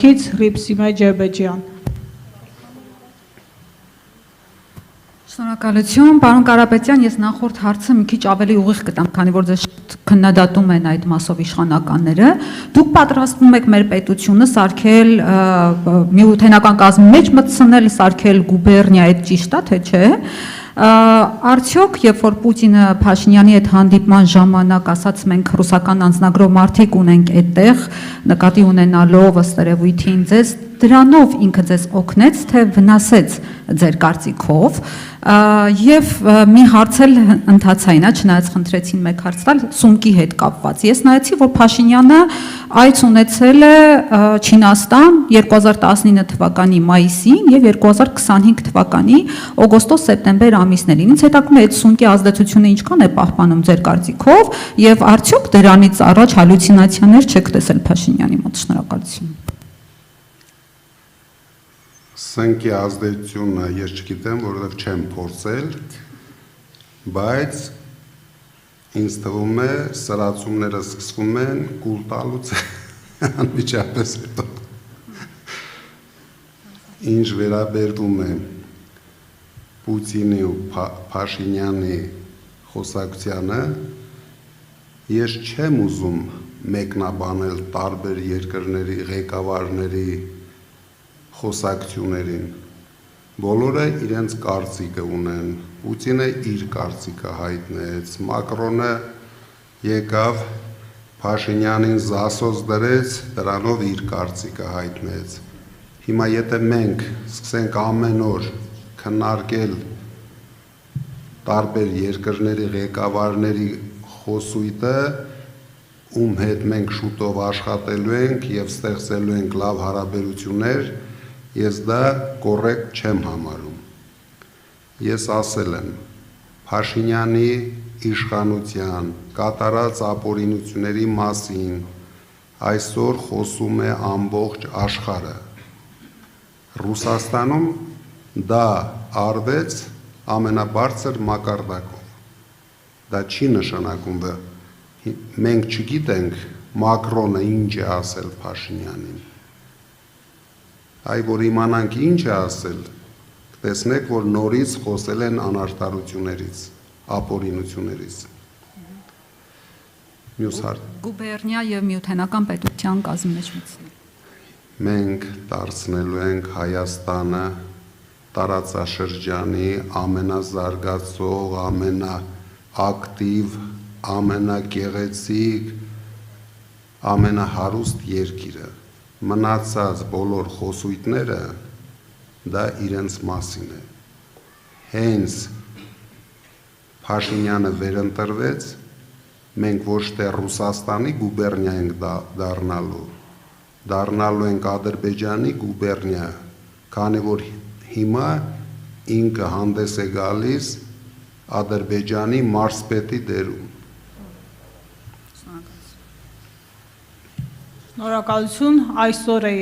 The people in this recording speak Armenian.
Ռիփսիմե Ջեբեջյան։ Շնորհակալություն, պարոն Կարապետյան, ես նախորդ հարցը մի քիչ ավելի ուղիղ կտամ, քանի որ ձեզ քննադատում են այդ մասով իշխանականները։ Դուք պատրաստվում եք մեր պետությունը սարքել միութենական կազմի մեջ մտցնել, սարքել գուբերնիա, այդ ճիշտ է, թե չէ։ Արդյոք, երբ որ Պուտինը Փաշինյանի հետ հանդիպման ժամանակ ասաց մենք ռուսական անձնագրով մարդիկ ունենք այդտեղ, նկատի ունենալով ըստ երևույթին ձեզ դրանով ինքը ձեզ օգնեց, թե վնասեց ձեր կարծիքով, եւ մի հարց էլ ընթացային է, չնայած խնդրեցին մեկ հարց տալ սումքի հետ կապված։ Ես նայեցի, որ Փաշինյանը այց ունեցել է Չինաստան 2019 թվականի մայիսին եւ 2025 թվականի օգոստոս-սեպտեմբեր ամիսներին։ Ինձ հետաքրքրում է այդ սումքի ազդեցությունը ինչքան է պահպանում ձեր կարծիքով եւ արդյոք դրանից առաջ հալյուցինացիաներ չեք տեսել Փաշինյանի մոտ։ Շնորհակալություն։ Սնկի ազդեցությունը ես չգիտեմ, որովհետև չեմ փորձել, բայց ինձ թվում է սրացումները սկսվում են կուլ տալուց անմիջապես հետո։ Ինչ վերաբերվում է Պուտինի ու Փաշինյանի խոսակցությանը, ես չեմ ուզում մեկնաբանել տարբեր երկրների ղեկավարների խոսակցություններին, բոլորը իրենց կարծիքը ունեն, Պուտինը իր կարծիքը հայտնեց, Մակրոնը եկավ Փաշինյանին զասոց դրեց, դրանով իր կարծիքը հայտնեց։ Հիմա եթե մենք սկսենք ամեն օր քննարկել տարբեր երկրների ղեկավարների խոսույթը, ում հետ մենք շուտով աշխատելու ենք եւ ստեղծելու ենք լավ հարաբերություններ, ես դա կոռեկտ չեմ համարում։ Ես ասել եմ, Փաշինյանի իշխանության կատարած ապօրինությունների մասին այսօր խոսում է ամբողջ աշխարհը։ Ռուսաստանում դա արվեց ամենաբարձր մակարդակով։ Դա չի նշանակում, մենք չգիտենք Մակրոնը ինչ է ասել Փաշինյանին։ Այ որ իմանանք ինչ է ասել, տեսնեք, որ նորից խոսել են անարդարություններից, ապօրինություններից։ Մյուս հարց։ Գուբերնիա եւ միութենական պետության կազմի մեջ մտցնել։ Մենք դարձնելու ենք Հայաստանը տարածաշրջանի ամենազարգացող, ամենաակտիվ, ամենագեղեցիկ, ամենահարուստ երկիրը։ Մնացած բոլոր խոսույթները դա իրենց մասին է։ Հենց Փաշինյանը վերընտրվեց, մենք ոչ թե Ռուսաստանի գուբերնիա ենք դառնալու ենք Ադրբեջանի գուբերնիա, քանի որ հիմա ինքը հանդես է գալիս Ադրբեջանի մարզպետի դերում։ Շնորհակալություն, այսօր է